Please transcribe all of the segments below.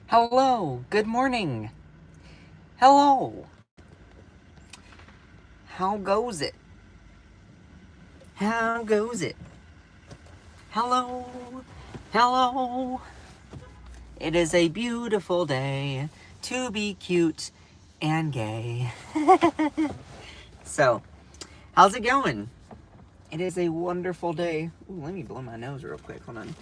Hello, good morning. Hello. How goes it? How goes it? Hello. Hello. It is a beautiful day to be cute and gay. So, how's it going? It is a wonderful day. Ooh, let me blow my nose real quick. Hold on.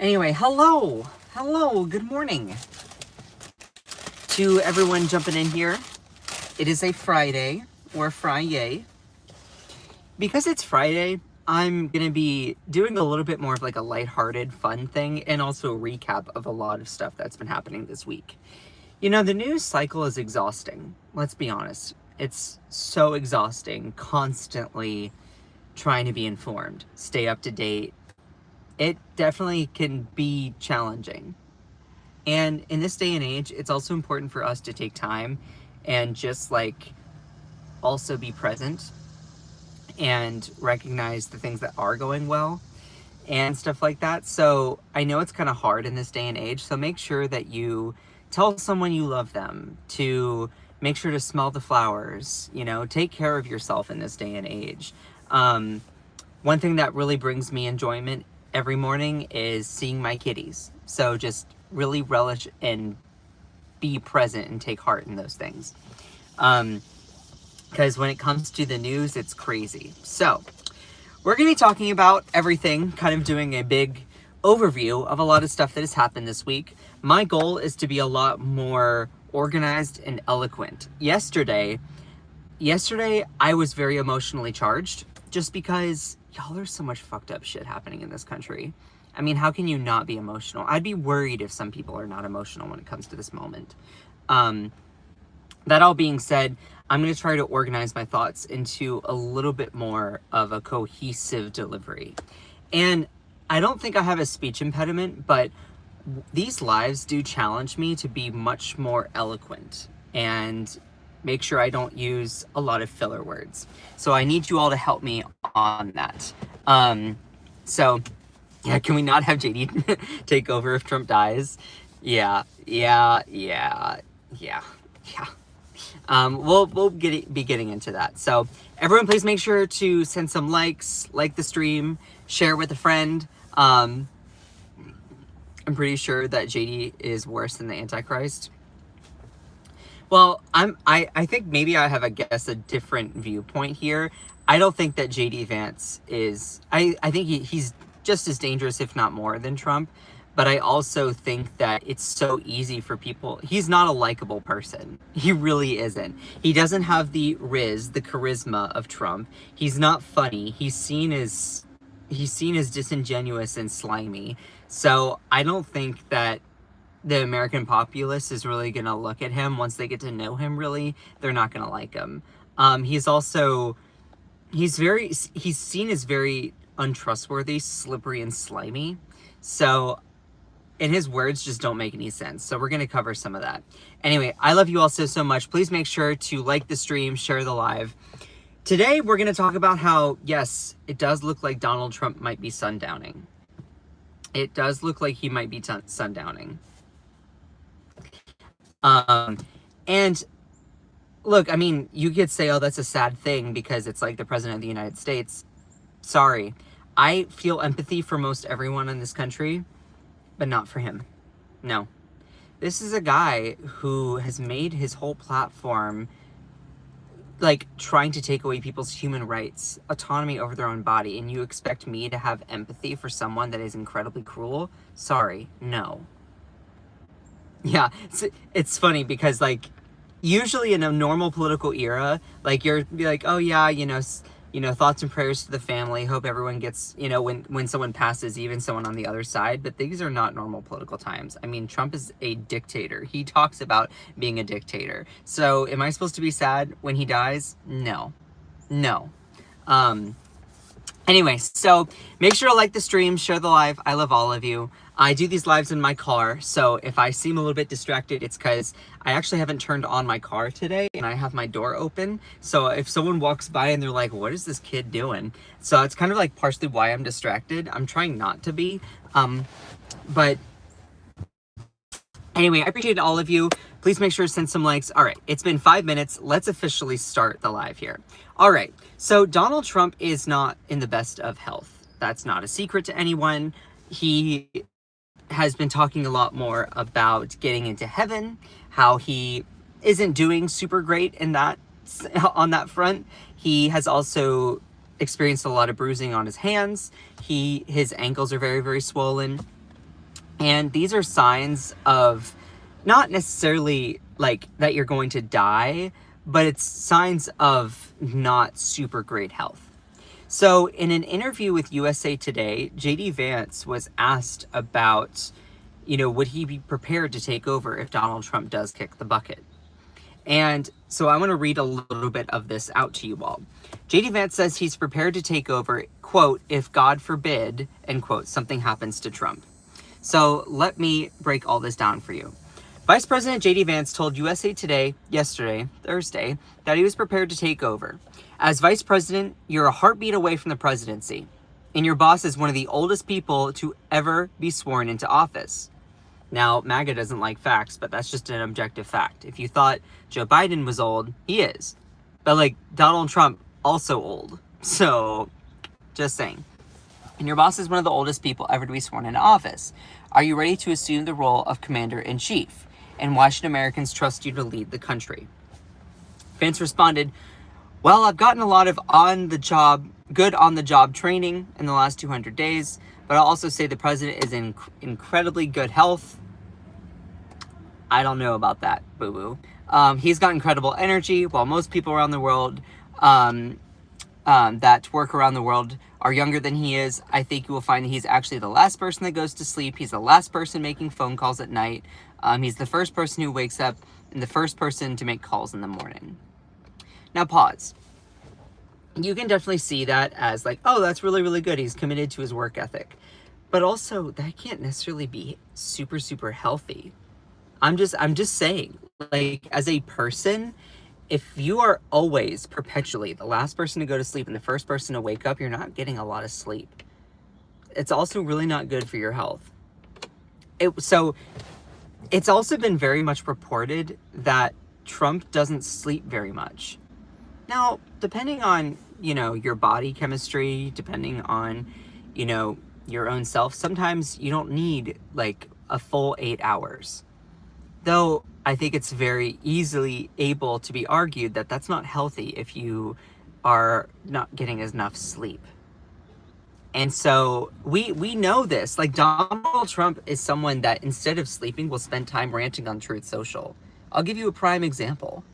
Anyway, hello. Hello, good morning to everyone jumping in here. It is a Friday, or Friday. Because it's Friday, I'm going to be doing a little bit more of like a lighthearted, fun thing, and also a recap of a lot of stuff that's been happening this week. You know, the news cycle is exhausting. Let's be honest. It's so exhausting, constantly trying to be informed, stay up to date. It definitely can be challenging. And in this day and age, it's also important for us to take time and just like also be present and recognize the things that are going well and stuff like that. So I know it's kind of hard in this day and age. So make sure that you tell someone you love them, to make sure to smell the flowers, you know, take care of yourself in this day and age. One thing that really brings me enjoyment every morning is seeing my kitties. So just really relish and be present and take heart in those things. Because when it comes to the news, it's crazy. So we're going to be talking about everything, kind of doing a big overview of a lot of stuff that has happened this week. My goal is to be a lot more organized and eloquent. Yesterday, I was very emotionally charged just because, y'all, there's so much fucked up shit happening in this country. I mean, how can you not be emotional? I'd be worried if some people are not emotional when it comes to this moment. That all being said, I'm going to try to organize my thoughts into a little bit more of a cohesive delivery. And I don't think I have a speech impediment, but these lives do challenge me to be much more eloquent and make sure I don't use a lot of filler words. So I need you all to help me on that. So yeah, can we not have JD take over if Trump dies? Yeah. We'll be getting into that. So everyone, please make sure to send some likes, like the stream, share with a friend. I'm pretty sure that JD is worse than the Antichrist. Well, I think maybe I have a different viewpoint here. I don't think that JD Vance is, I think he's just as dangerous, if not more, than Trump. But I also think that it's so easy for people. He's not a likable person. He really isn't. He doesn't have the charisma of Trump. He's not funny. He's seen as disingenuous and slimy. So I don't think that the American populace is really gonna look at him once they get to know him. Really, they're not gonna like him. He's seen as very untrustworthy, slippery, and slimy. So, and his words just don't make any sense. So we're going to cover some of that. Anyway, I love you all so much. Please make sure to like the stream, share the live. Today, we're going to talk about how, yes, it does look like Donald Trump might be sundowning. It does look like he might be sundowning. And look, I mean, you could say, oh, that's a sad thing because it's like the president of the United States. Sorry. I feel empathy for most everyone in this country, but not for him. No. This is a guy who has made his whole platform like trying to take away people's human rights, autonomy over their own body, and you expect me to have empathy for someone that is incredibly cruel? Sorry, no. Yeah, it's funny because like usually in a normal political era, like you're be like, oh yeah, you know, thoughts and prayers to the family. Hope everyone gets, you know, when someone passes, even someone on the other side. But these are not normal political times. I mean, Trump is a dictator. He talks about being a dictator. So am I supposed to be sad when he dies? No. Anyway, so make sure to like the stream, share the live. I love all of you. I do these lives in my car, so if I seem a little bit distracted, it's because I actually haven't turned on my car today, and I have my door open. So if someone walks by and they're like, what is this kid doing? So it's kind of like partially why I'm distracted. I'm trying not to be. But anyway, I appreciate all of you. Please make sure to send some likes. All right, it's been 5 minutes. Let's officially start the live here. All right, so Donald Trump is not in the best of health. That's not a secret to anyone. He has been talking a lot more about getting into heaven, how he isn't doing super great in that on that front. He has also experienced a lot of bruising on his hands. His ankles are very, very swollen. And these are signs of not necessarily like that you're going to die, but it's signs of not super great health. So in an interview with USA Today, JD Vance was asked about, would he be prepared to take over if Donald Trump does kick the bucket? And so I want to read a little bit of this out to you all. JD Vance says he's prepared to take over, quote, if God forbid, end quote, something happens to Trump. So let me break all this down for you. Vice President JD Vance told USA Today yesterday, Thursday, that he was prepared to take over. As vice president, you're a heartbeat away from the presidency, and your boss is one of the oldest people to ever be sworn into office. Now, MAGA doesn't like facts, but that's just an objective fact. If you thought Joe Biden was old, he is. But Donald Trump, also old. So, just saying. And your boss is one of the oldest people ever to be sworn into office. Are you ready to assume the role of commander-in-chief? And why should Americans trust you to lead the country? Vance responded, well, I've gotten a lot of good on-the-job training in the last 200 days, but I'll also say the president is in incredibly good health. I don't know about that, boo-boo. He's got incredible energy, while most people around the world that work around the world are younger than he is. I think you will find that he's actually the last person that goes to sleep. He's the last person making phone calls at night. He's the first person who wakes up and the first person to make calls in the morning. Now pause. You can definitely see that as oh, that's really, really good. He's committed to his work ethic. But also, that can't necessarily be super, super healthy. I'm just saying, as a person, if you are always perpetually the last person to go to sleep and the first person to wake up, you're not getting a lot of sleep. It's also really not good for your health. So it's also been very much reported that Trump doesn't sleep very much. Now, depending on, your body chemistry, depending on, your own self, sometimes you don't need a full 8 hours. Though I think it's very easily able to be argued that that's not healthy if you are not getting enough sleep. And so we know this. Donald Trump is someone that instead of sleeping will spend time ranting on Truth Social. I'll give you a prime example.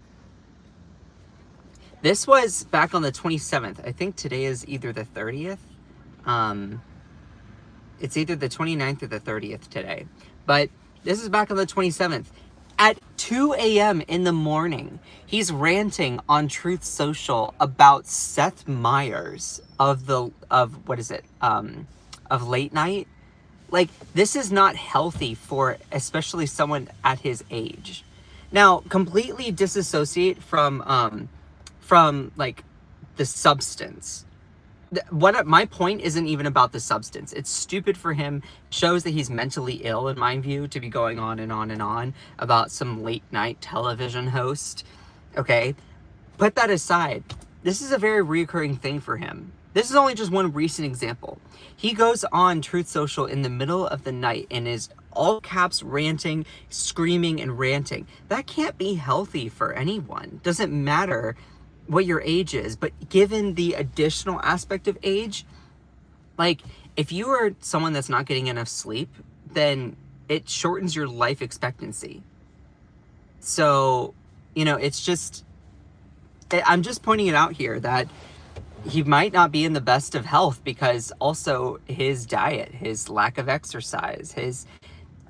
This was back on the 27th. I think today is either the 30th. It's either the 29th or the 30th today. But this is back on the 27th. At 2 a.m. in the morning, he's ranting on Truth Social about Seth Meyers of late night. This is not healthy for especially someone at his age. Now, completely disassociate from the substance. My point isn't even about the substance. It's stupid for him. Shows that he's mentally ill, in my view, to be going on and on and on about some late night television host. Okay, put that aside. This is a very reoccurring thing for him. This is only just one recent example. He goes on Truth Social in the middle of the night and is all caps ranting, screaming and ranting. That can't be healthy for anyone. Doesn't matter what your age is, but given the additional aspect of age, if you are someone that's not getting enough sleep, then it shortens your life expectancy. So, it's just, I'm just pointing it out here that he might not be in the best of health because also his diet, his lack of exercise,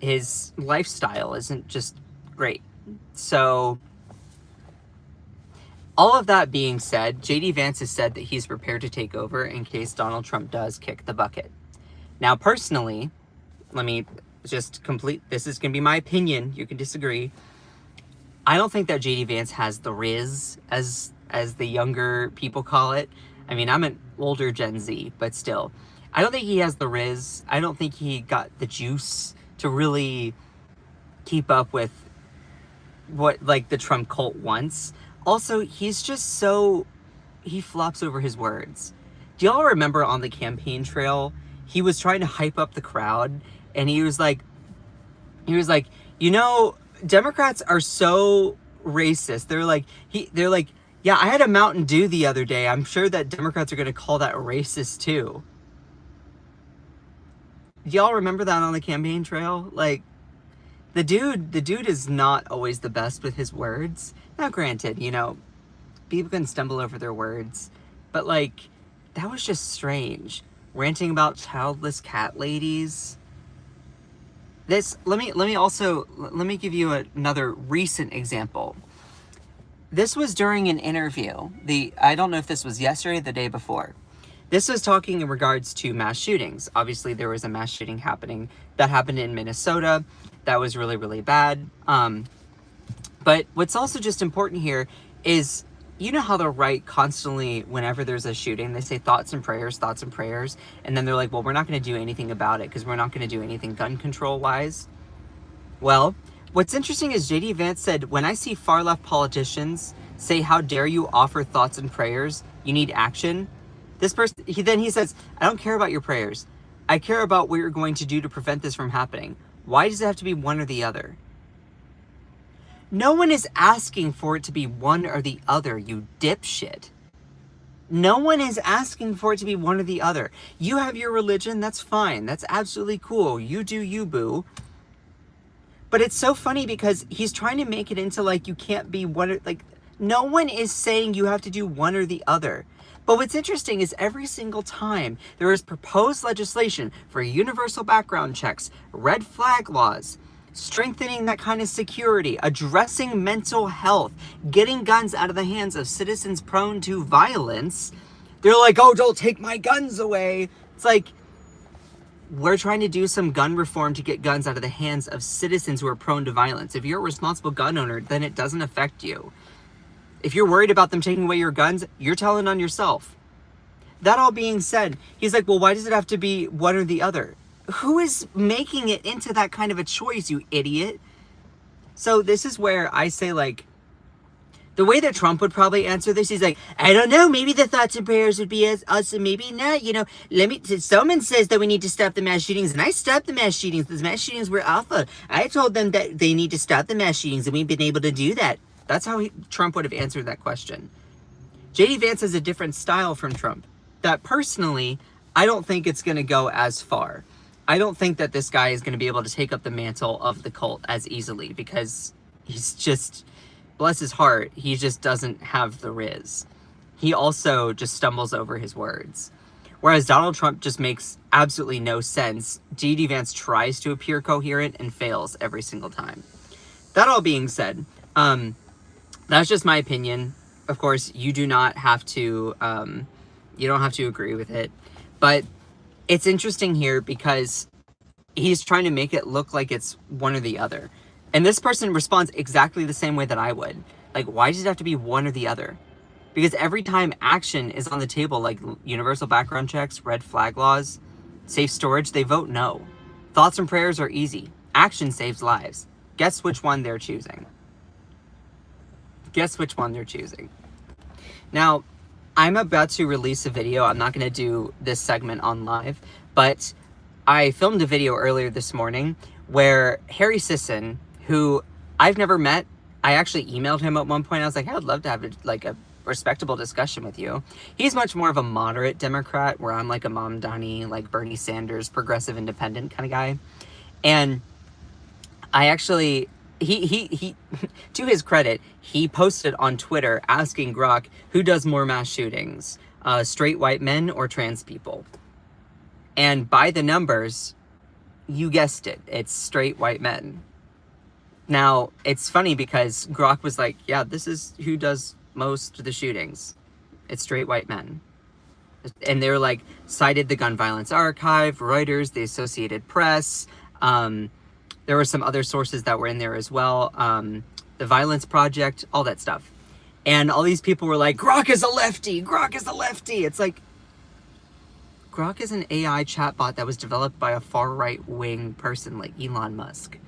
his lifestyle isn't just great. So, all of that being said, JD Vance has said that he's prepared to take over in case Donald Trump does kick the bucket. Now, personally, let me just complete, this is going to be my opinion, you can disagree. I don't think that JD Vance has the riz, as the younger people call it. I mean, I'm an older Gen Z, but still. I don't think he has the riz. I don't think he got the juice to really keep up with what, like, the Trump cult wants. Also, he's just so, he flops over his words. Do y'all remember on the campaign trail, he was trying to hype up the crowd, and he was like, you know, Democrats are so racist. They're like, yeah, I had a Mountain Dew the other day. I'm sure that Democrats are going to call that racist too. Do y'all remember that on the campaign trail? Like, the dude is not always the best with his words. Now, granted, you know, people can stumble over their words, but like, that was just strange. Ranting about childless cat ladies. Let me give you another recent example. This was during an interview. I don't know if this was yesterday or the day before. This was talking in regards to mass shootings. Obviously, there was a mass shooting that happened in Minnesota. That was really, really bad. But what's also just important here is, you know how the right constantly, whenever there's a shooting, they say thoughts and prayers, and then they're like, well, we're not going to do anything about it because we're not going to do anything gun control wise. Well, what's interesting is JD Vance said, when I see far left politicians say, how dare you offer thoughts and prayers, you need action. This person, he says, I don't care about your prayers. I care about what you're going to do to prevent this from happening. Why does it have to be one or the other? No one is asking for it to be one or the other, you dipshit. No one is asking for it to be one or the other. You have your religion, that's fine. That's absolutely cool. You do you, boo. But it's so funny because he's trying to make it into like you can't be one, like no one is saying you have to do one or the other. But what's interesting is every single time there is proposed legislation for universal background checks, red flag laws, strengthening that kind of security, addressing mental health, getting guns out of the hands of citizens prone to violence, they're like, oh, don't take my guns away. It's like, we're trying to do some gun reform to get guns out of the hands of citizens who are prone to violence. If you're a responsible gun owner, then it doesn't affect you. If you're worried about them taking away your guns, you're telling on yourself. That all being said, he's like, well, why does it have to be one or the other? Who is making it into that kind of a choice, you idiot? So this is where I say, like, the way that Trump would probably answer this, he's like, I don't know, maybe the thoughts and prayers would be us and maybe not, you know, someone says that we need to stop the mass shootings, and I stopped the mass shootings. The mass shootings were awful. I told them that they need to stop the mass shootings, and we've been able to do that. That's how Trump would have answered that question. JD Vance has a different style from Trump. That personally, I don't think it's going to go as far. I don't think that this guy is going to be able to take up the mantle of the cult as easily because he's just, bless his heart, he just doesn't have the riz. He also just stumbles over his words. Whereas Donald Trump just makes absolutely no sense. JD Vance tries to appear coherent and fails every single time. That all being said, that's just my opinion. Of course, you do not have to, you don't have to agree with it. But it's interesting here because he's trying to make it look like it's one or the other. And this person responds exactly the same way that I would. Like, why does it have to be one or the other? Because every time action is on the table, like universal background checks, red flag laws, safe storage, they vote no. Thoughts and prayers are easy. Action saves lives. Guess which one they're choosing. Guess which one they're choosing. Now, I'm about to release a video. I'm not going to do this segment on live, but I filmed a video earlier this morning where Harry Sisson, who I've never met, I actually emailed him at one point. I was like, hey, I'd love to have a respectable discussion with you. He's much more of a moderate Democrat, where I'm like a Mamdani, like Bernie Sanders, progressive independent kind of guy. And I actually, he to his credit, he posted on Twitter asking Grok, who does more mass shootings, straight white men or trans people? And by the numbers, you guessed it, it's straight white men. Now, it's funny because Grok was like, yeah, this is who does most of the shootings. It's straight white men. And they were like, cited the Gun Violence Archive, Reuters, the Associated Press. There were some other sources that were in there as well. the Violence Project, all that stuff. And all these people were like, Grok is a lefty, Grok is a lefty. It's like, Grok is an AI chatbot that was developed by a far right wing person like Elon Musk.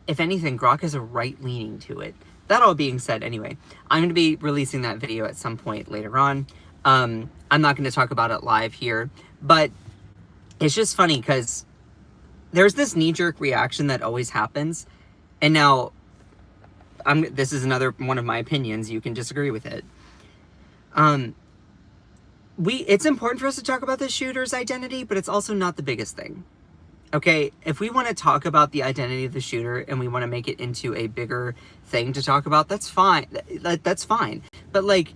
If anything, Grok has a right leaning to it. That all being said, anyway, I'm going to be releasing that video at some point later on. I'm not going to talk about it live here, but it's just funny because there's this knee-jerk reaction that always happens. And now, this is another one of my opinions. You can disagree with it. It's important for us to talk about the shooter's identity, but it's also not the biggest thing. Okay, if we want to talk about the identity of the shooter and we want to make it into a bigger thing to talk about, that's fine. That's fine. But like,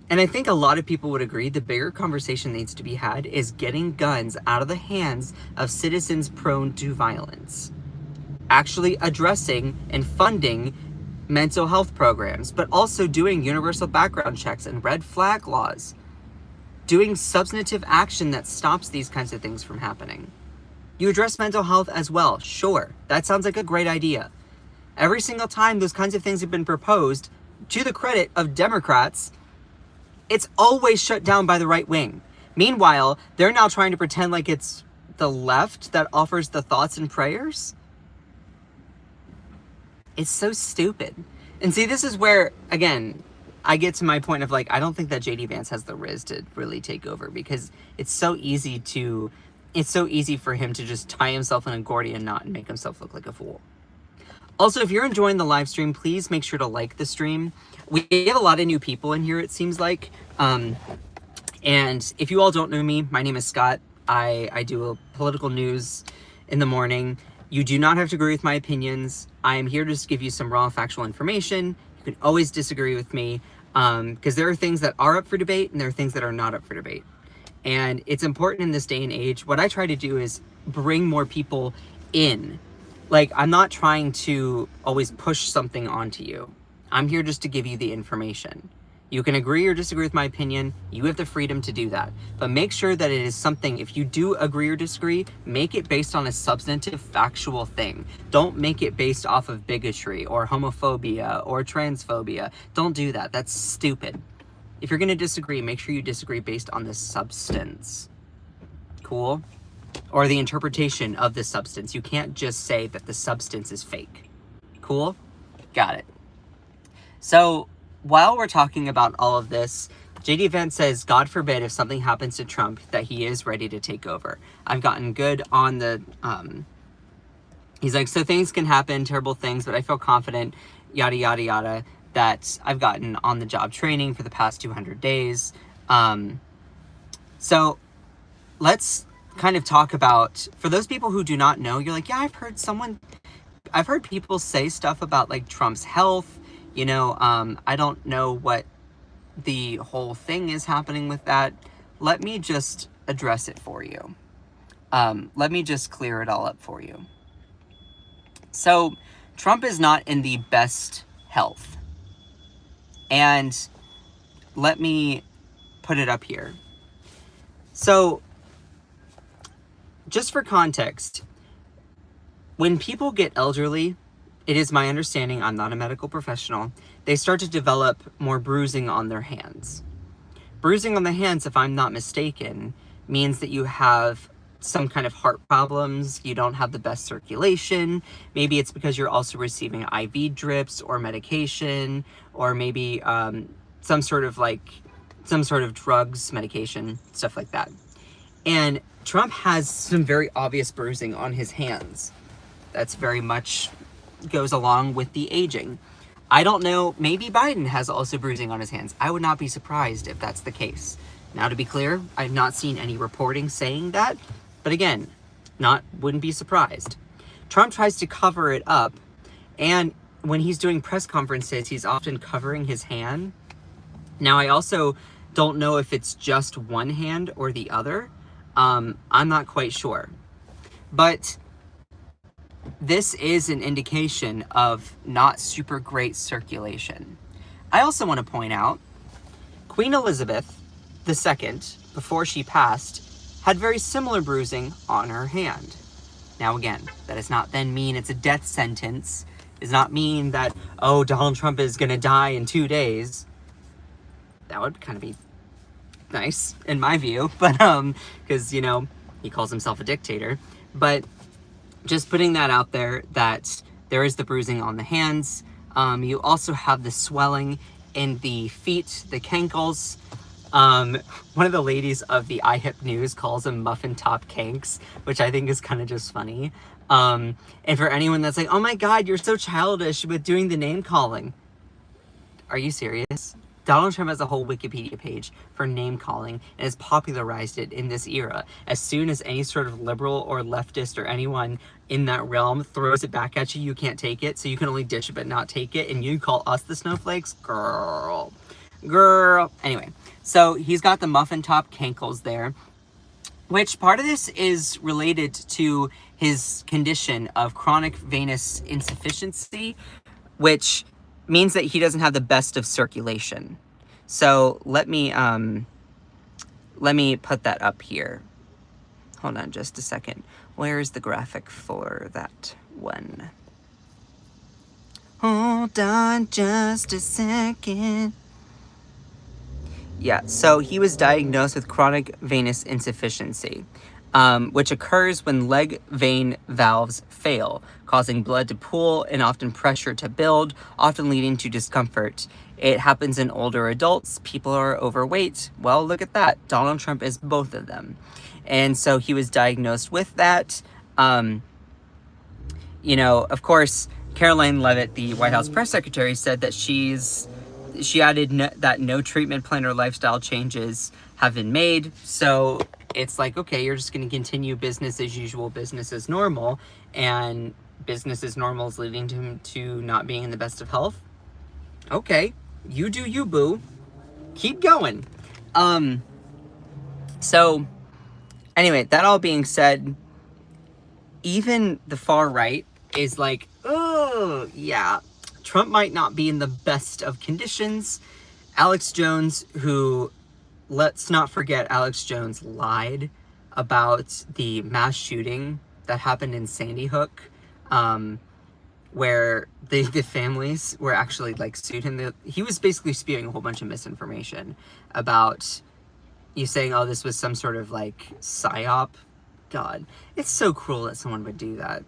and I think a lot of people would agree, the bigger conversation that needs to be had is getting guns out of the hands of citizens prone to violence. Actually addressing and funding mental health programs, but also doing universal background checks and red flag laws. Doing substantive action that stops these kinds of things from happening. You address mental health as well, sure. That sounds like a great idea. Every single time those kinds of things have been proposed, to the credit of Democrats, it's always shut down by the right wing. Meanwhile, they're now trying to pretend like it's the left that offers the thoughts and prayers. It's so stupid. And see, this is where, again, I get to my point of like, I don't think that JD Vance has the riz to really take over, because it's so easy for him to just tie himself in a Gordian knot and make himself look like a fool. Also, if you're enjoying the live stream, please make sure to like the stream. We have a lot of new people in here, it seems like. And if you all don't know me, my name is Scott. I do a political news in the morning. You do not have to agree with my opinions. I am here to just give you some raw factual information. You can always disagree with me, because there are things that are up for debate and there are things that are not up for debate. And it's important in this day and age. What I try to do is bring more people in. Like, I'm not trying to always push something onto you. I'm here just to give you the information. You can agree or disagree with my opinion. You have the freedom to do that. But make sure that it is something, if you do agree or disagree, make it based on a substantive, factual thing. Don't make it based off of bigotry or homophobia or transphobia. Don't do that. That's stupid. If you're going to disagree, make sure you disagree based on the substance. Cool? Or the interpretation of the substance. You can't just say that the substance is fake. Cool? Got it. So, while we're talking about all of this, JD Vance says, God forbid if something happens to Trump, that he is ready to take over. I've gotten good on the, he's like, so things can happen, terrible things, but I feel confident, yada, yada, yada, that I've gotten on the job training for the past 200 days. So let's kind of talk about, for those people who do not know, you're like, yeah, I've heard people say stuff about like Trump's health. You know, I don't know what the whole thing is happening with that. Let me just address it for you. Let me just clear it all up for you. So, Trump is not in the best health. And let me put it up here. So, just for context, when people get elderly, it is my understanding, I'm not a medical professional, they start to develop more bruising on their hands. Bruising on the hands, if I'm not mistaken, means that you have some kind of heart problems, you don't have the best circulation, maybe it's because you're also receiving IV drips or medication, or maybe some sort of drugs, medication, stuff like that. And Trump has some very obvious bruising on his hands. That's very much goes along with the aging. I don't know, maybe Biden has also bruising on his hands. I would not be surprised if that's the case. Now, to be clear, I've not seen any reporting saying that, but again, wouldn't be surprised. Trump tries to cover it up, and when he's doing press conferences, he's often covering his hand. Now, I also don't know if it's just one hand or the other. I'm not quite sure. But this is an indication of not super great circulation. I also want to point out, Queen Elizabeth II, before she passed, had very similar bruising on her hand. Now again, that does not then mean it's a death sentence. does not mean that, oh, Donald Trump is going to die in 2 days. That would kind of be nice in my view, but because, you know, he calls himself a dictator. But just putting that out there, that there is the bruising on the hands. You also have the swelling in the feet, the cankles. One of the ladies of the iHip News calls them muffin top kanks, which I think is kind of just funny. And for anyone that's like, oh my God, you're so childish with doing the name calling. Are you serious? Donald Trump has a whole Wikipedia page for name calling and has popularized it in this era. As soon as any sort of liberal or leftist or anyone in that realm throws it back at you, you can't take it. So you can only dish it but not take it. And you call us the snowflakes? Girl. Anyway, so he's got the muffin top cankles there, which part of this is related to his condition of chronic venous insufficiency, which means that he doesn't have the best of circulation. So let me put that up here. Hold on just a second. Where is the graphic for that one? Hold on just a second. Yeah, so he was diagnosed with chronic venous insufficiency, which occurs when leg vein valves fail, causing blood to pool and often pressure to build, often leading to discomfort. It happens in older adults. People are overweight. Well, look at that. Donald Trump is both of them. And so he was diagnosed with that. You know, of course, Caroline Leavitt, the White House press secretary, said that she added that no treatment plan or lifestyle changes have been made. So it's like, okay, you're just going to continue business as usual, business as normal, and business as normal is leading to him to not being in the best of health. Okay, you do you, boo. Keep going. So anyway, that all being said, even the far right is like, oh yeah, Trump might not be in the best of conditions. Alex Jones, who, let's not forget, Alex Jones lied about the mass shooting that happened in Sandy Hook, where the families were actually like sued him. He was basically spewing a whole bunch of misinformation about you, saying, oh, this was some sort of like psyop. God, it's so cruel that someone would do that.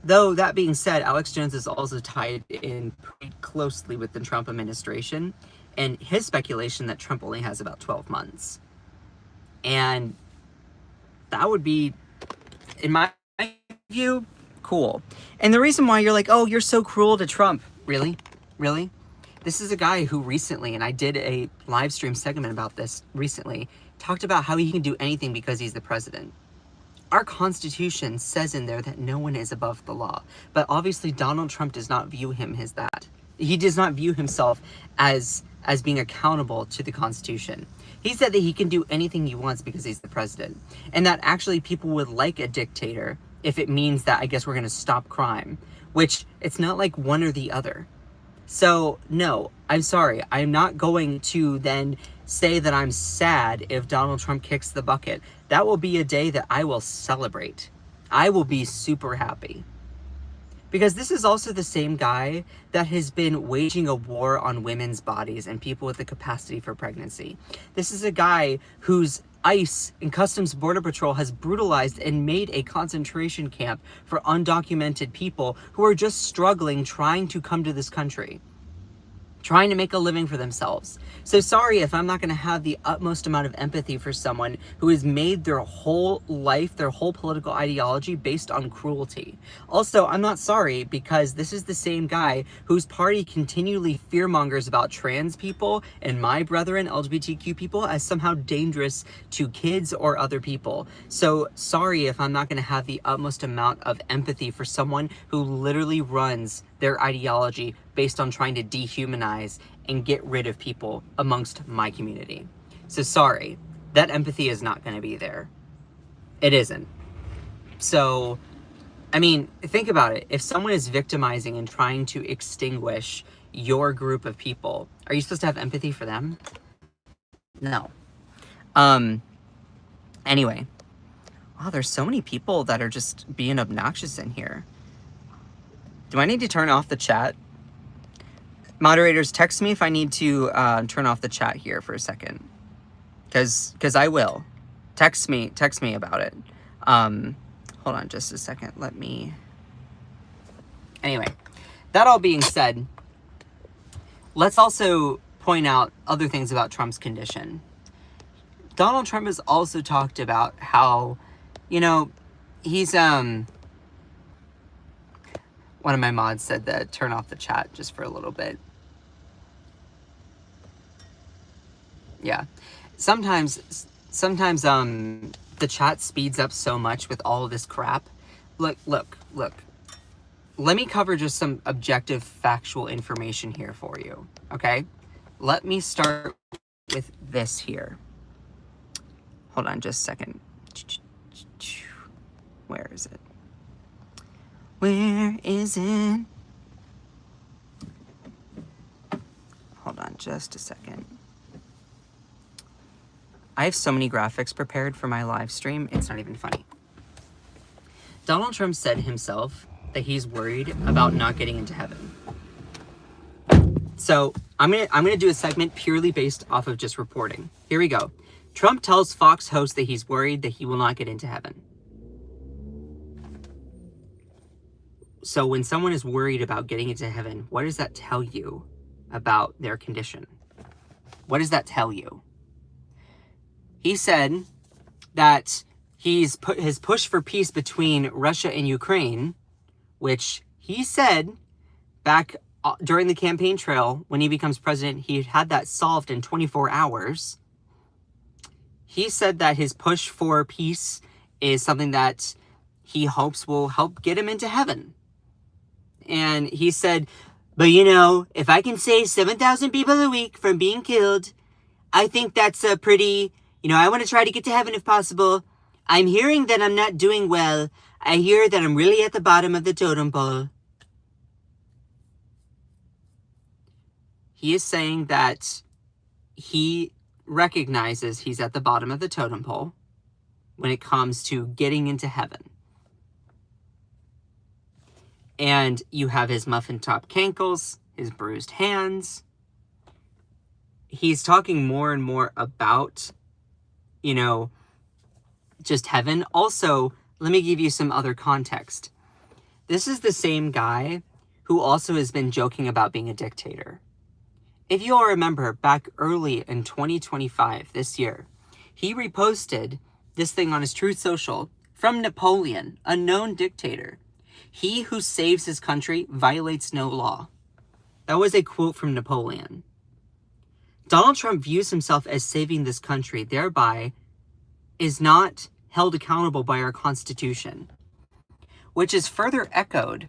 Though, that being said, Alex Jones is also tied in pretty closely with the Trump administration, and his speculation that Trump only has about 12 months. And that would be, in my view, cool. And the reason why you're like, oh, you're so cruel to Trump. Really? Really? This is a guy who recently, and I did a live stream segment about this recently, talked about how he can do anything because he's the president. Our Constitution says in there that no one is above the law. But obviously Donald Trump does not view him as that. He does not view himself as being accountable to the Constitution. He said that he can do anything he wants because he's the president. And that actually people would like a dictator if it means that, I guess, we're going to stop crime. Which, it's not like one or the other. So, no, I'm sorry. I'm not going to then say that I'm sad if Donald Trump kicks the bucket. That will be a day that I will celebrate. I will be super happy. Because this is also the same guy that has been waging a war on women's bodies and people with the capacity for pregnancy. This is a guy whose ICE and Customs Border Patrol has brutalized and made a concentration camp for undocumented people who are just struggling, trying to come to this country, trying to make a living for themselves. So sorry if I'm not going to have the utmost amount of empathy for someone who has made their whole life, their whole political ideology based on cruelty. Also, I'm not sorry because this is the same guy whose party continually fearmongers about trans people and my brethren, LGBTQ people, as somehow dangerous to kids or other people. So sorry if I'm not going to have the utmost amount of empathy for someone who literally runs their ideology based on trying to dehumanize and get rid of people amongst my community. So sorry, that empathy is not going to be there. It isn't. So, I mean, think about it. If someone is victimizing and trying to extinguish your group of people, are you supposed to have empathy for them? No. Anyway. Wow, there's so many people that are just being obnoxious in here. Do I need to turn off the chat? Moderators, text me if I need to turn off the chat here for a second. Because I will. Text me about it. Hold on just a second. Let me... Anyway, that all being said, let's also point out other things about Trump's condition. Donald Trump has also talked about how, you know, he's, one of my mods said that turn off the chat just for a little bit. Yeah. Sometimes, the chat speeds up so much with all of this crap. Look. Let me cover just some objective, factual information here for you, okay? Let me start with this here. Hold on just a second. Where is it? Where is it? Hold on just a second. I have so many graphics prepared for my live stream, it's not even funny. Donald Trump said himself that he's worried about not getting into heaven. So I'm gonna do a segment purely based off of just reporting. Here we go. Trump tells Fox host that he's worried that he will not get into heaven. So when someone is worried about getting into heaven, what does that tell you about their condition? What does that tell you? He said that he's put his push for peace between Russia and Ukraine, which he said back during the campaign trail, when he becomes president, he had that solved in 24 hours. He said that his push for peace is something that he hopes will help get him into heaven. And he said, but you know, if I can save 7,000 people a week from being killed, I think that's a pretty, you know, I want to try to get to heaven if possible. I'm hearing that I'm not doing well. I hear that I'm really at the bottom of the totem pole. He is saying that he recognizes he's at the bottom of the totem pole when it comes to getting into heaven. And you have his muffin top cankles, his bruised hands. He's talking more and more about, you know, just heaven. Also, let me give you some other context. This is the same guy who also has been joking about being a dictator. If you all remember, back early in 2025, this year, he reposted this thing on his Truth Social from Napoleon, a known dictator. He who saves his country violates no law. That was a quote from Napoleon. Donald Trump views himself as saving this country, thereby is not held accountable by our Constitution, which is further echoed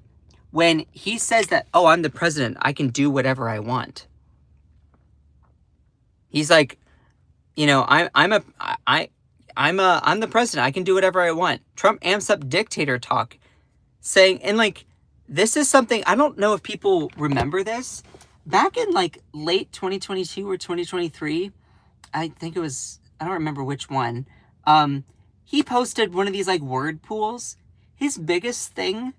when he says that, oh, I'm the president, I can do whatever I want. He's like, you know, I'm the president, I can do whatever I want. Trump amps up dictator talk, saying, and like, this is something, I don't know if people remember this, back in like late 2022 or 2023, I think it was, I don't remember which one, he posted one of these like word pools. His biggest thing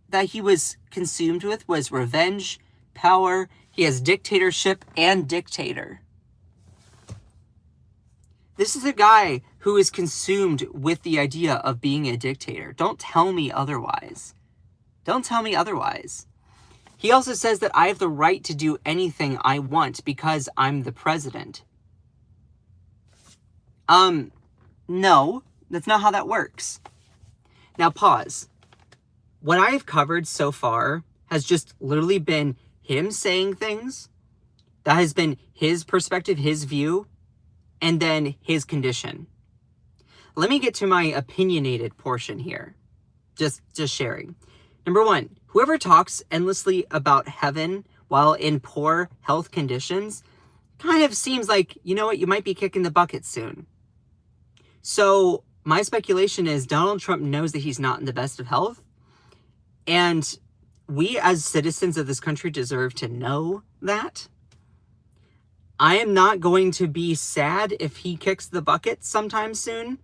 that he was consumed with was revenge, power. He has dictatorship and dictator. This is a guy who is consumed with the idea of being a dictator. Don't tell me otherwise. Don't tell me otherwise. He also says that I have the right to do anything I want because I'm the president. No, that's not how that works. Now pause. What I've covered so far has just literally been him saying things. That has been his perspective, his view, and then his condition. Let me get to my opinionated portion here. Just sharing. Number one, whoever talks endlessly about heaven while in poor health conditions kind of seems like, you know what, you might be kicking the bucket soon. So my speculation is Donald Trump knows that he's not in the best of health. And we as citizens of this country deserve to know that. I am not going to be sad if he kicks the bucket sometime soon,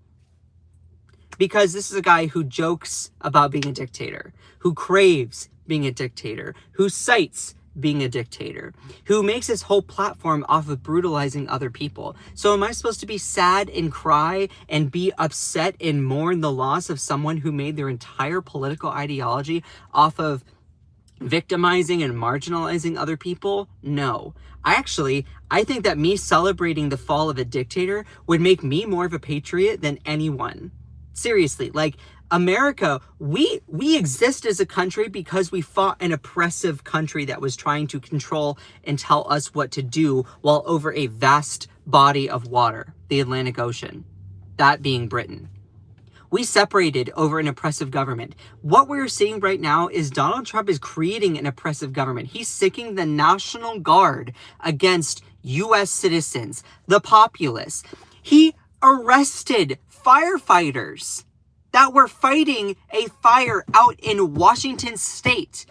because this is a guy who jokes about being a dictator, who craves being a dictator, who cites being a dictator, who makes his whole platform off of brutalizing other people. So am I supposed to be sad and cry and be upset and mourn the loss of someone who made their entire political ideology off of victimizing and marginalizing other people? No. I think that me celebrating the fall of a dictator would make me more of a patriot than anyone. Seriously, like, America, we exist as a country because we fought an oppressive country that was trying to control and tell us what to do while over a vast body of water, the Atlantic Ocean, that being Britain. We separated over an oppressive government. What we're seeing right now is Donald Trump is creating an oppressive government. He's sicking the National Guard against U.S. citizens, the populace. He arrested firefighters that were fighting a fire out in Washington state.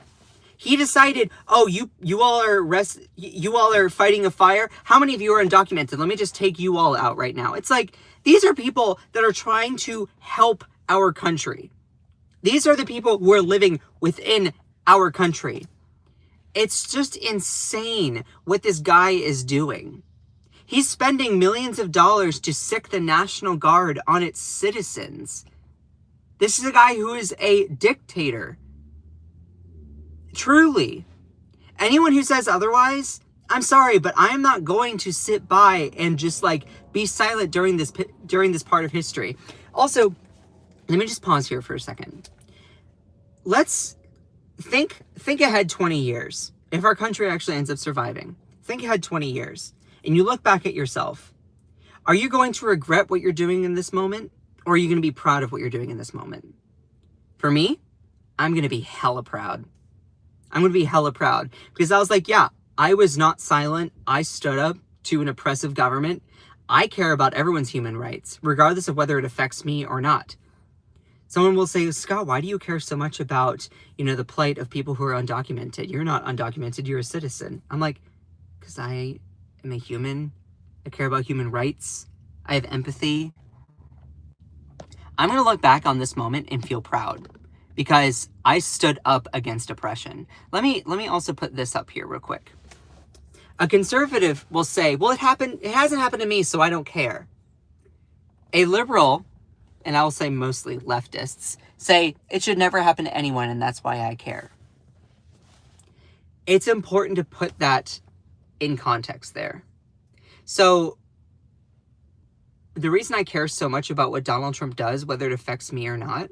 He decided, oh, you all are fighting a fire. How many of you are undocumented? Let me just take you all out right now. It's like, these are people that are trying to help our country. These are the people who are living within our country. It's just insane what this guy is doing. He's spending millions of dollars to sic the National Guard on its citizens. This is a guy who is a dictator. Truly. Anyone who says otherwise, I'm sorry, but I am not going to sit by and just like be silent during this part of history. Also, let me just pause here for a second. Let's think ahead 20 years. If our country actually ends up surviving, think ahead 20 years and you look back at yourself. Are you going to regret what you're doing in this moment? Or are you going to be proud of what you're doing in this moment? For me, I'm going to be hella proud. I'm going to be hella proud because I was like, yeah, I was not silent. I stood up to an oppressive government. I care about everyone's human rights, regardless of whether it affects me or not. Someone will say, Scott, why do you care so much about, the plight of people who are undocumented? You're not undocumented. You're a citizen. I'm like, because I am a human. I care about human rights. I have empathy. I'm going to look back on this moment and feel proud because I stood up against oppression. Let me also put this up here real quick. A conservative will say, well, it hasn't happened to me, so I don't care. A liberal, and I will say mostly leftists, say it should never happen to anyone, and that's why I care. It's important to put that in context there. So the reason I care so much about what Donald Trump does, whether it affects me or not,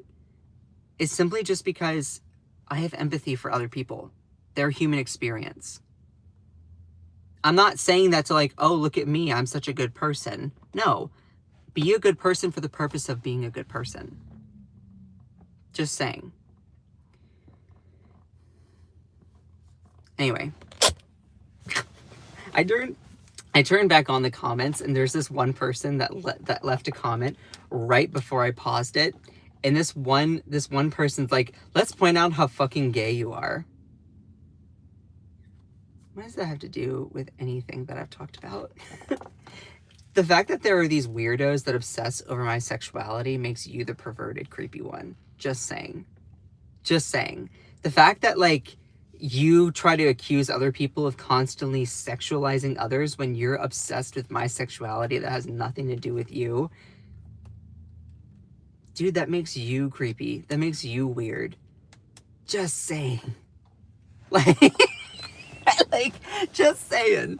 is simply just because I have empathy for other people, their human experience. I'm not saying that to like, oh, look at me, I'm such a good person. No, be a good person for the purpose of being a good person. Just saying. Anyway, I turned back on the comments, and there's this one person that left a comment right before I paused it. And this one person's like, let's point out how fucking gay you are. What does that have to do with anything that I've talked about? The fact that there are these weirdos that obsess over my sexuality makes you the perverted, creepy one. Just saying. Just saying. The fact that, like, you try to accuse other people of constantly sexualizing others when you're obsessed with my sexuality that has nothing to do with you. Dude, that makes you creepy. That makes you weird. Just saying. Like, just saying.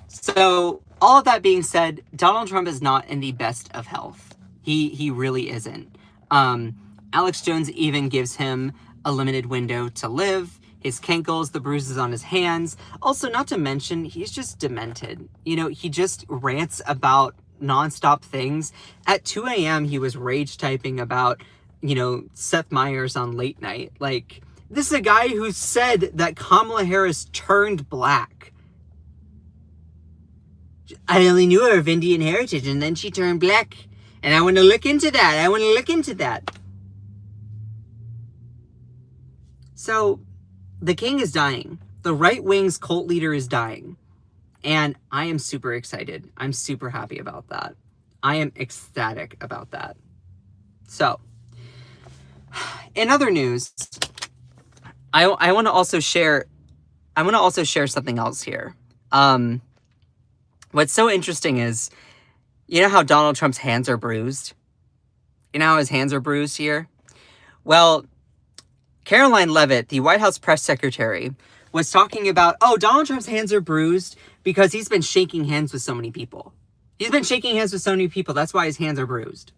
So, all of that being said, Donald Trump is not in the best of health. He really isn't. Alex Jones even gives him a limited window to live. His cankles, the bruises on his hands. Also, not to mention, he's just demented. He just rants about nonstop things. At 2 a.m., he was rage typing about, Seth Meyers on late night. Like, this is a guy who said that Kamala Harris turned black. I only knew her of Indian heritage, and then she turned black. And I want to look into that. So, the king is dying. The right wing's cult leader is dying. And I am super excited. I'm super happy about that. I am ecstatic about that. So, in other news, I want to also share. I want to also share something else here. What's so interesting is, you know how Donald Trump's hands are bruised? You know how his hands are bruised here? Well, Caroline Leavitt, the White House press secretary, was talking about, oh, Donald Trump's hands are bruised because he's been shaking hands with so many people. He's been shaking hands with so many people. That's why his hands are bruised.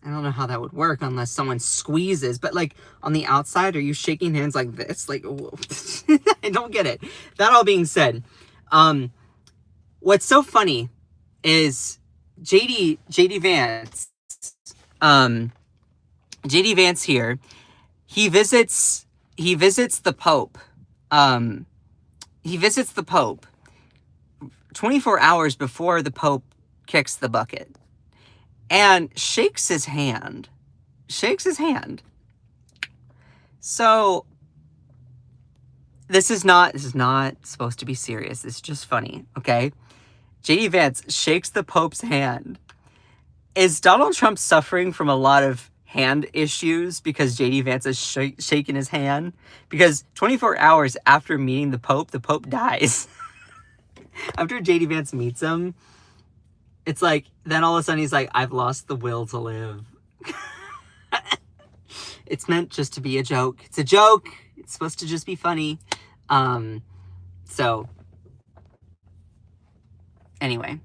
I don't know how that would work unless someone squeezes, but like on the outside, are you shaking hands like this? Like, I don't get it. That all being said, what's so funny is JD Vance, JD Vance here, he visits the Pope. He visits the Pope 24 hours before the Pope kicks the bucket and shakes his hand. So this is not supposed to be serious. It's just funny, okay? JD Vance shakes the Pope's hand. Is Donald Trump suffering from a lot of hand issues because JD Vance has shaken his hand? Because 24 hours after meeting the Pope dies. After JD Vance meets him, it's like, then all of a sudden he's like, I've lost the will to live. It's meant just to be a joke. It's a joke. It's supposed to just be funny. So, anyway.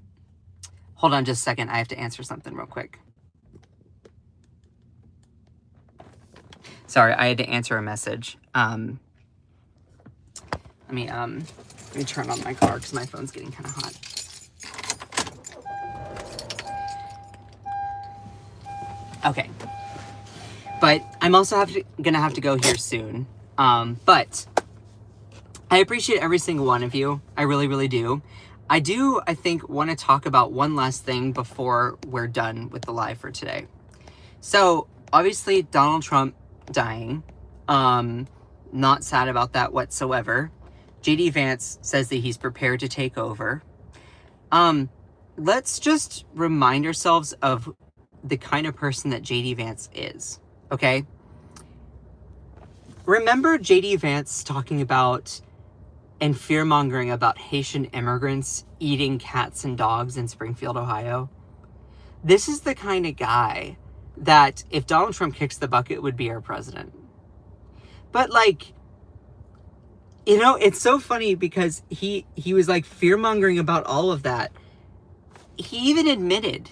Hold on just a second. I have to answer something real quick. Sorry, I had to answer a message. Let me turn on my car because my phone's getting kind of hot. Okay. But I'm also gonna have to go here soon. But I appreciate every single one of you. I really, really do. I think, want to talk about one last thing before we're done with the live for today. So, obviously, Donald Trump dying. Not sad about that whatsoever. JD Vance says that he's prepared to take over. Let's just remind ourselves of the kind of person that JD Vance is, okay? Remember JD Vance talking about and fear-mongering about Haitian immigrants eating cats and dogs in Springfield, Ohio? This is the kind of guy that, if Donald Trump kicks the bucket, would be our president. But, like, you know, it's so funny because he was, like, fear-mongering about all of that. He even admitted,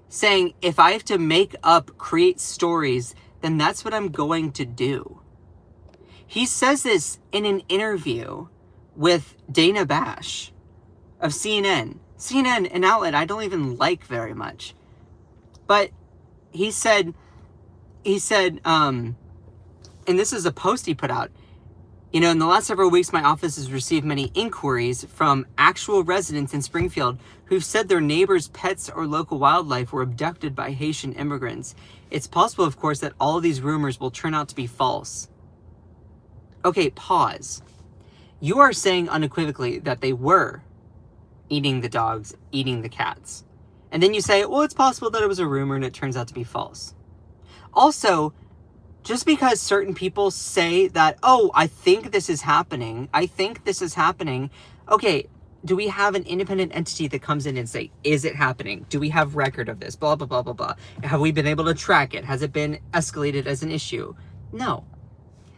saying, if I have to create stories, then that's what I'm going to do. He says this in an interview with Dana Bash of CNN. CNN, an outlet I don't even like very much. But he said, and this is a post he put out, you know, in the last several weeks, my office has received many inquiries from actual residents in Springfield who've said their neighbors' pets or local wildlife were abducted by Haitian immigrants. It's possible, of course, that all of these rumors will turn out to be false. Okay, pause. You are saying unequivocally that they were eating the dogs, eating the cats. And then you say, well, it's possible that it was a rumor and it turns out to be false. Also, just because certain people say that, oh, I think this is happening. Okay, do we have an independent entity that comes in and say, is it happening? Do we have record of this? Blah, blah, blah, blah, blah. Have we been able to track it? Has it been escalated as an issue? No.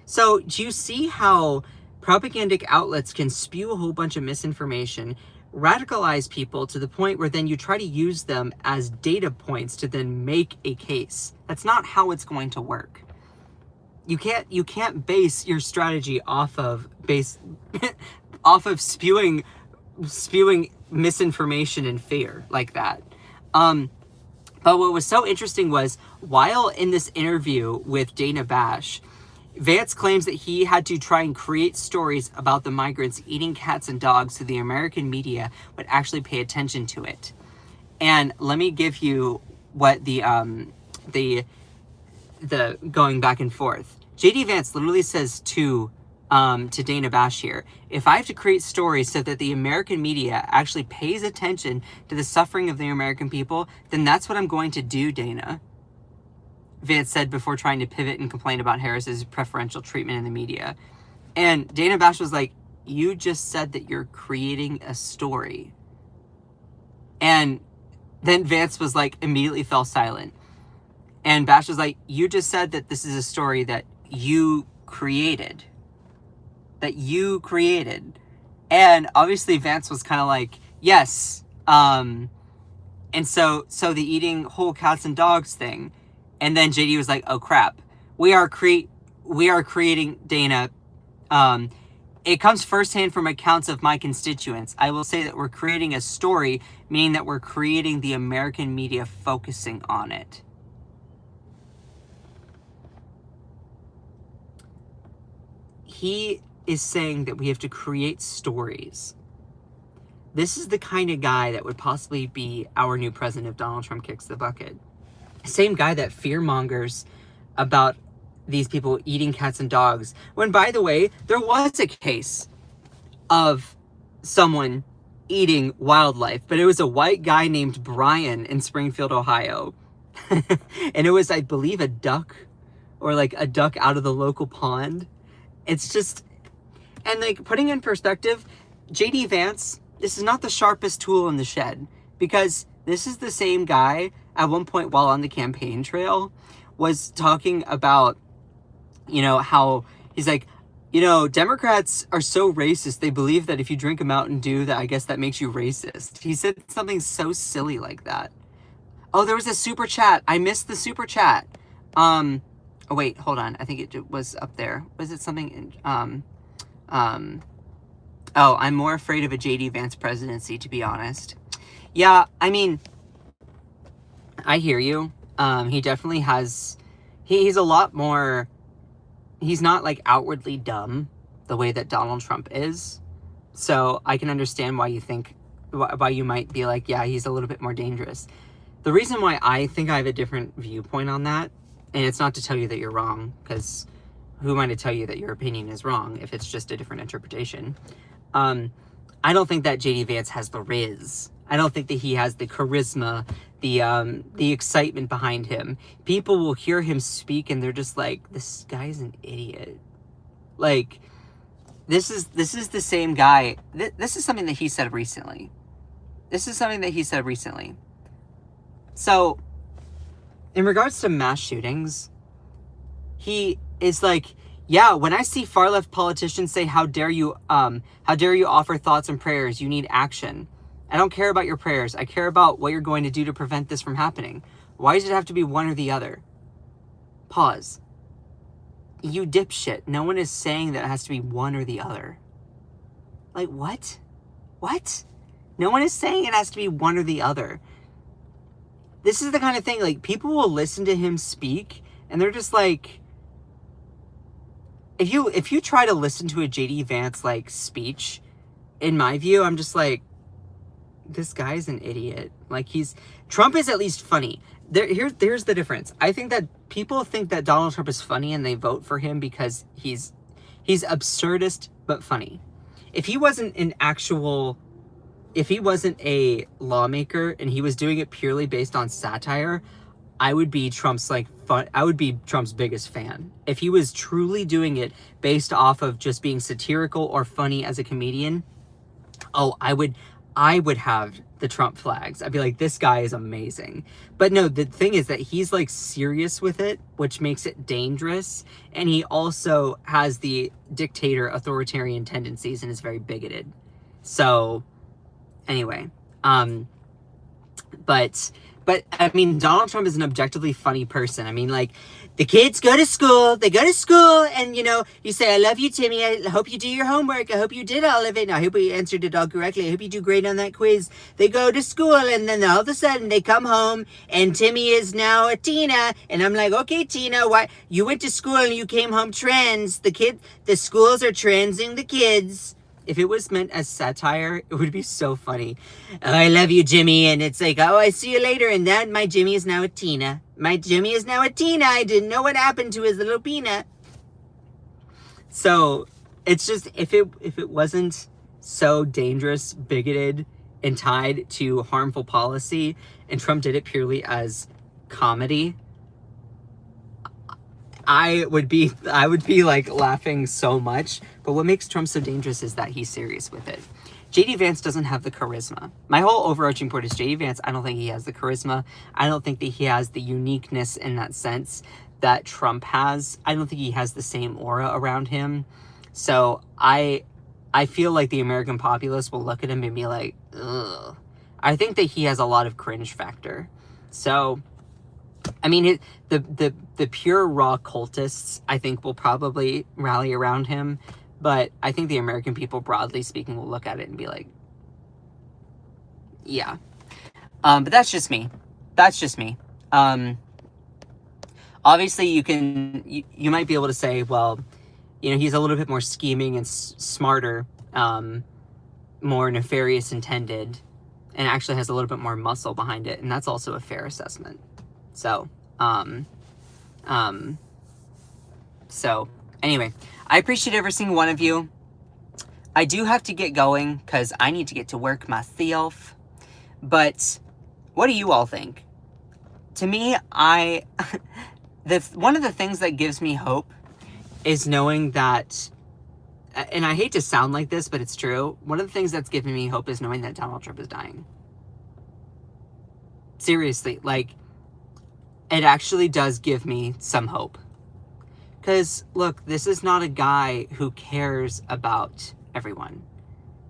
So do you see how propagandic outlets can spew a whole bunch of misinformation, radicalize people to the point where then you try to use them as data points to then make a case? That's not how it's going to work. You can't base your strategy off of spewing misinformation and fear like that. But what was so interesting was, while in this interview with Dana Bash, Vance claims that he had to try and create stories about the migrants eating cats and dogs so the American media would actually pay attention to it. And let me give you what the going back and forth. JD Vance literally says to Dana Bash here, if I have to create stories so that the American media actually pays attention to the suffering of the American people, then that's what I'm going to do, Dana. Vance said before trying to pivot and complain about Harris's preferential treatment in the media. And Dana Bash was like, you just said that you're creating a story. And then Vance was like, immediately fell silent. And Bash was like, you just said that this is a story that you created. That you created. And obviously Vance was kind of like, yes. And so the eating whole cats and dogs thing. And then JD was like, oh crap. We are creating, Dana. It comes firsthand from accounts of my constituents. I will say that we're creating a story, meaning that we're creating the American media focusing on it. He is saying that we have to create stories. This is the kind of guy that would possibly be our new president if Donald Trump kicks the bucket. Same guy that fearmongers about these people eating cats and dogs. When, by the way, there was a case of someone eating wildlife, but it was a white guy named Brian in Springfield, Ohio. And it was, I believe, a duck, or like a duck out of the local pond. It's just, and like putting in perspective, JD Vance, this is not the sharpest tool in the shed, because this is the same guy at one point while on the campaign trail was talking about, you know, how he's like, you know, Democrats are so racist. They believe that if you drink a Mountain Dew, that I guess that makes you racist. He said something so silly like that. Oh, there was a super chat. I missed the super chat. Oh wait, hold on. I think it was up there. Was it something in, oh, I'm more afraid of a JD Vance presidency, to be honest. Yeah, I mean, I hear you. He definitely has, he's a lot more, he's not like outwardly dumb the way that Donald Trump is. So I can understand why you think, why you might be like, yeah, he's a little bit more dangerous. The reason why I think I have a different viewpoint on that, and it's not to tell you that you're wrong, because who am I to tell you that your opinion is wrong if it's just a different interpretation? I don't think that JD Vance has the riz. I don't think that he has the charisma, the excitement behind him. People will hear him speak and they're just like, this guy's an idiot. Like, this is the same guy. This is something that he said recently. So, in regards to mass shootings, he is like, yeah, when I see far left politicians say, how dare you offer thoughts and prayers, you need action. I don't care about your prayers. I care about what you're going to do to prevent this from happening. Why does it have to be one or the other? Pause. You dipshit. No one is saying that it has to be one or the other. Like, what? What? No one is saying it has to be one or the other. This is the kind of thing, like, people will listen to him speak, and they're just like, if you try to listen to a JD Vance, like, speech, in my view, I'm just like, this guy's an idiot. Like, Trump is at least funny. Here's the difference. I think that people think that Donald Trump is funny and they vote for him because he's absurdist but funny. If he wasn't a lawmaker and he was doing it purely based on satire, I would be Trump's biggest fan. If he was truly doing it based off of just being satirical or funny as a comedian, oh, I would have the Trump flags. I'd be like, this guy is amazing. But no, the thing is that he's like serious with it, which makes it dangerous. And he also has the dictator authoritarian tendencies and is very bigoted. So anyway, but I mean, Donald Trump is an objectively funny person. I mean, like, the kids go to school, and, you know, you say, I love you, Timmy, I hope you do your homework, I hope you did all of it, I hope you answered it all correctly, I hope you do great on that quiz. They go to school, and then all of a sudden, they come home, and Timmy is now a Tina, and I'm like, okay, Tina, why, you went to school, and you came home trans, the schools are transing the kids. If it was meant as satire, it would be so funny. Oh, I love you, Jimmy. And it's like, oh, I see you later. And that my Jimmy is now a Tina. My Jimmy is now a Tina. I didn't know what happened to his little peanut. So it's just, if it wasn't so dangerous, bigoted, and tied to harmful policy, and Trump did it purely as comedy, I would be like laughing so much. But what makes Trump so dangerous is that he's serious with it. JD Vance doesn't have the charisma. My whole overarching point is JD Vance, I don't think he has the charisma. I don't think that he has the uniqueness in that sense that Trump has. I don't think he has the same aura around him. So I feel like the American populace will look at him and be like, ugh. I think that he has a lot of cringe factor. So, I mean, the pure raw cultists, I think, will probably rally around him. But I think the American people, broadly speaking, will look at it and be like, yeah. But that's just me. That's just me. Obviously, you might be able to say, well, you know, he's a little bit more scheming and smarter, more nefarious intended, and actually has a little bit more muscle behind it. And that's also a fair assessment. So, anyway, I appreciate every single one of you. I do have to get going because I need to get to work myself. But what do you all think? To me, one of the things that gives me hope is knowing that, and I hate to sound like this, but it's true. One of the things that's giving me hope is knowing that Donald Trump is dying. Seriously, like, it actually does give me some hope. Because, look, this is not a guy who cares about everyone.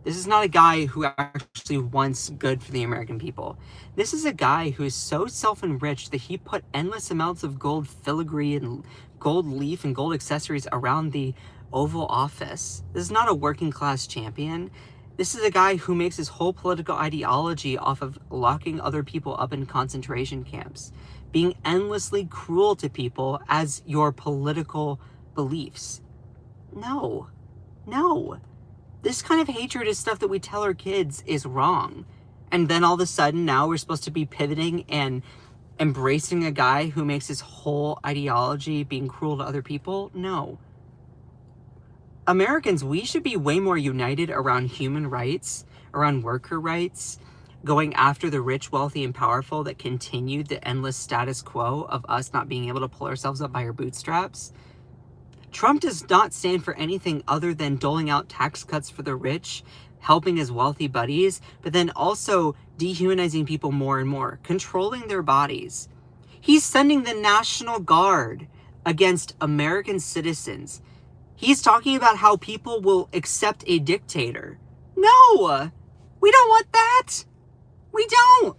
This is not a guy who actually wants good for the American people. This is a guy who is so self-enriched that he put endless amounts of gold filigree and gold leaf and gold accessories around the Oval Office. This is not a working class champion. This is a guy who makes his whole political ideology off of locking other people up in concentration camps, being endlessly cruel to people as your political beliefs. No. This kind of hatred is stuff that we tell our kids is wrong. And then all of a sudden now we're supposed to be pivoting and embracing a guy who makes his whole ideology being cruel to other people? No. Americans, we should be way more united around human rights, around worker rights, going after the rich, wealthy, and powerful that continued the endless status quo of us not being able to pull ourselves up by our bootstraps. Trump does not stand for anything other than doling out tax cuts for the rich, helping his wealthy buddies, but then also dehumanizing people more and more, controlling their bodies. He's sending the National Guard against American citizens. He's talking about how people will accept a dictator. No! We don't want that! We don't!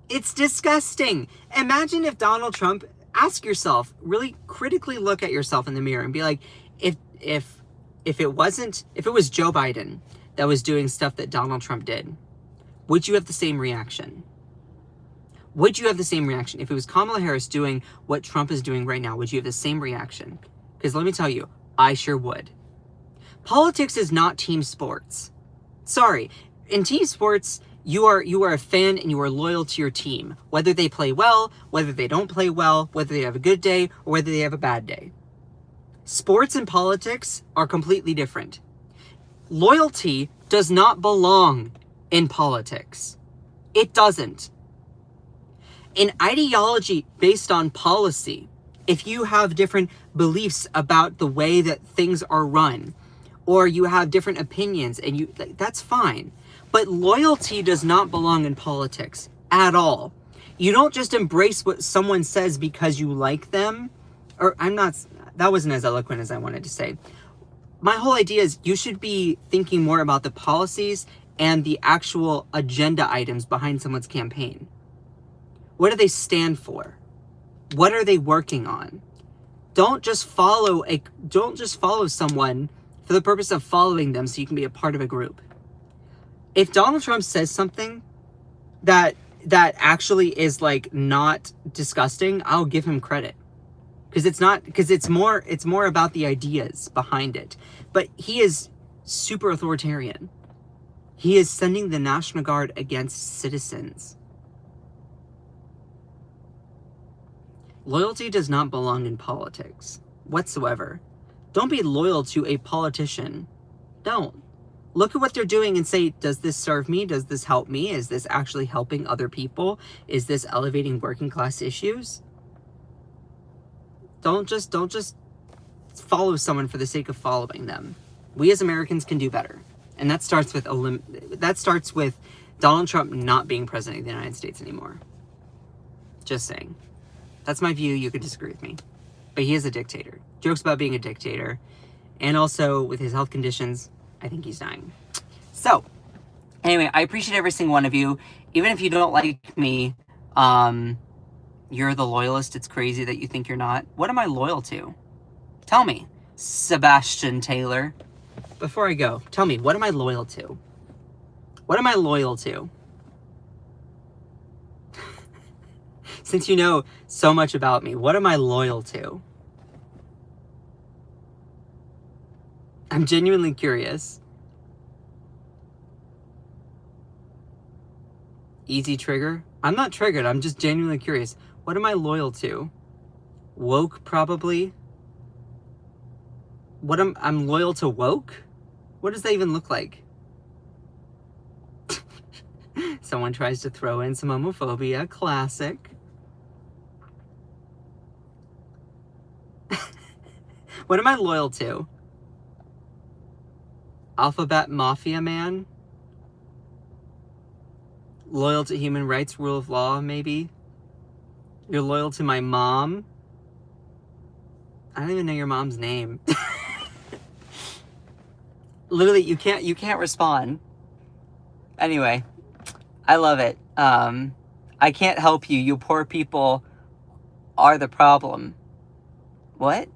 It's disgusting. Imagine if Donald Trump, ask yourself, really critically look at yourself in the mirror and be like, if it was Joe Biden that was doing stuff that Donald Trump did, would you have the same reaction? Would you have the same reaction? If it was Kamala Harris doing what Trump is doing right now, would you have the same reaction? Because let me tell you, I sure would. Politics is not team sports. Sorry. In team sports, you are a fan and you are loyal to your team. Whether they play well, whether they don't play well, whether they have a good day, or whether they have a bad day. Sports and politics are completely different. Loyalty does not belong in politics. It doesn't. In ideology based on policy, if you have different beliefs about the way that things are run, or you have different opinions, and that's fine. But loyalty does not belong in politics at all. You don't just embrace what someone says because you like them, that wasn't as eloquent as I wanted to say. My whole idea is you should be thinking more about the policies and the actual agenda items behind someone's campaign. What do they stand for? What are they working on? Don't just follow someone for the purpose of following them so you can be a part of a group. If Donald Trump says something that actually is like not disgusting, I'll give him credit. Because it's more about the ideas behind it. But he is super authoritarian. He is sending the National Guard against citizens. Loyalty does not belong in politics whatsoever. Don't be loyal to a politician. Don't. Look at what they're doing and say, does this serve me? Does this help me? Is this actually helping other people? Is this elevating working class issues? Don't just follow someone for the sake of following them. We as Americans can do better. And that starts with Donald Trump not being president of the United States anymore. Just saying. That's my view. You could disagree with me. But he is a dictator. Jokes about being a dictator. And also, with his health conditions, I think he's dying. So, anyway, I appreciate every single one of you. Even if you don't like me, you're the loyalist. It's crazy that you think you're not. What am I loyal to? Tell me, Sebastian Taylor. Before I go, tell me, what am I loyal to? What am I loyal to? Since you know so much about me, what am I loyal to? I'm genuinely curious. Easy trigger? I'm not triggered, I'm just genuinely curious. What am I loyal to? Woke, probably. I'm loyal to woke? What does that even look like? Someone tries to throw in some homophobia. Classic. What am I loyal to? Alphabet Mafia Man? Loyal to human rights, rule of law, maybe? You're loyal to my mom? I don't even know your mom's name. Literally, you can't respond. Anyway, I love it. I can't help you. You poor people are the problem. What?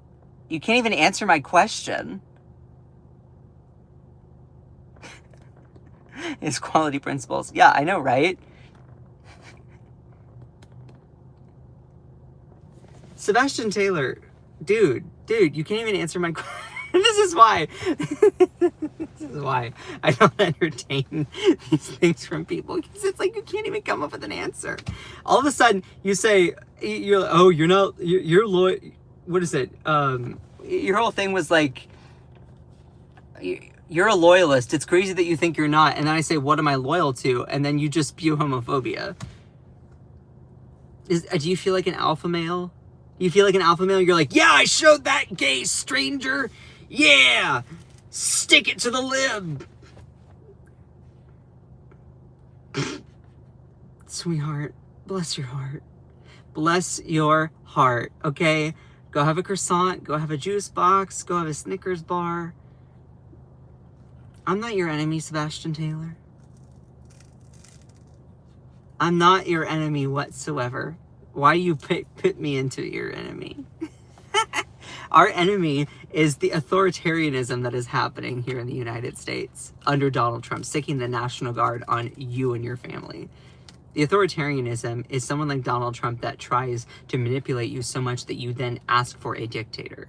You can't even answer my question. His quality principles. Yeah, I know, right? Sebastian Taylor, dude, you can't even answer my question. This is why I don't entertain these things from people, because it's like you can't even come up with an answer. All of a sudden, you say, you're loyal. What is it? Your whole thing was like, you're a loyalist. It's crazy that you think you're not. And then I say, what am I loyal to? And then you just spew homophobia. Do you feel like an alpha male? You feel like an alpha male? You're like, yeah, I showed that gay stranger. Yeah, stick it to the lib. Sweetheart, bless your heart. Bless your heart, okay? Go have a croissant, go have a juice box, go have a Snickers bar. I'm not your enemy, Sebastian Taylor. I'm not your enemy whatsoever. Why do you put me into your enemy? Our enemy is the authoritarianism that is happening here in the United States under Donald Trump, sticking the National Guard on you and your family. The authoritarianism is someone like Donald Trump that tries to manipulate you so much that you then ask for a dictator.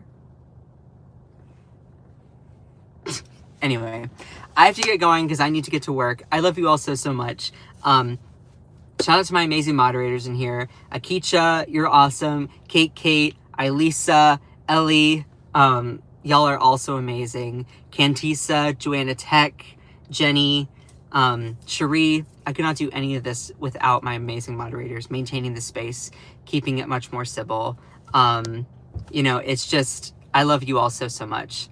Anyway, I have to get going because I need to get to work. I love you all so much. Shout out to my amazing moderators in here. Akicha, you're awesome. Kate, Elisa, Ellie, y'all are also amazing. Cantisa, Joanna Tech, Jenny, Cherie. I could not do any of this without my amazing moderators, maintaining the space, keeping it much more civil. It's just, I love you all so much.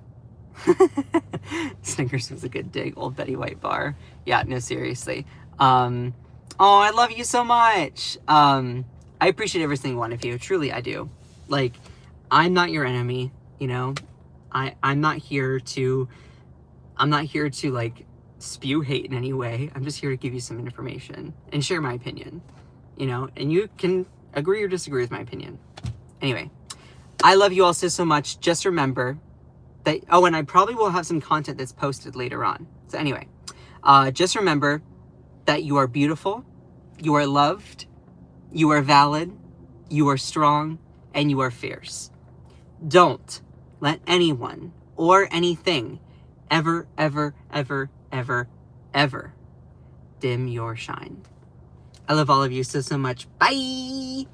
Snickers was a good dig. Old Betty White bar. Yeah, no, seriously. Oh, I love you so much. I appreciate every single one of you. Truly, I do. Like, I'm not your enemy, I'm not here to like spew hate in any way. I'm just here to give you some information and share my opinion, and you can agree or disagree with my opinion. Anyway, I love you all so much. Just remember that, and I probably will have some content that's posted later on. So anyway, just remember that you are beautiful, you are loved, you are valid, you are strong, and you are fierce. Don't let anyone or anything ever, ever, ever, ever, ever dim your shine. I love all of you so much. Bye!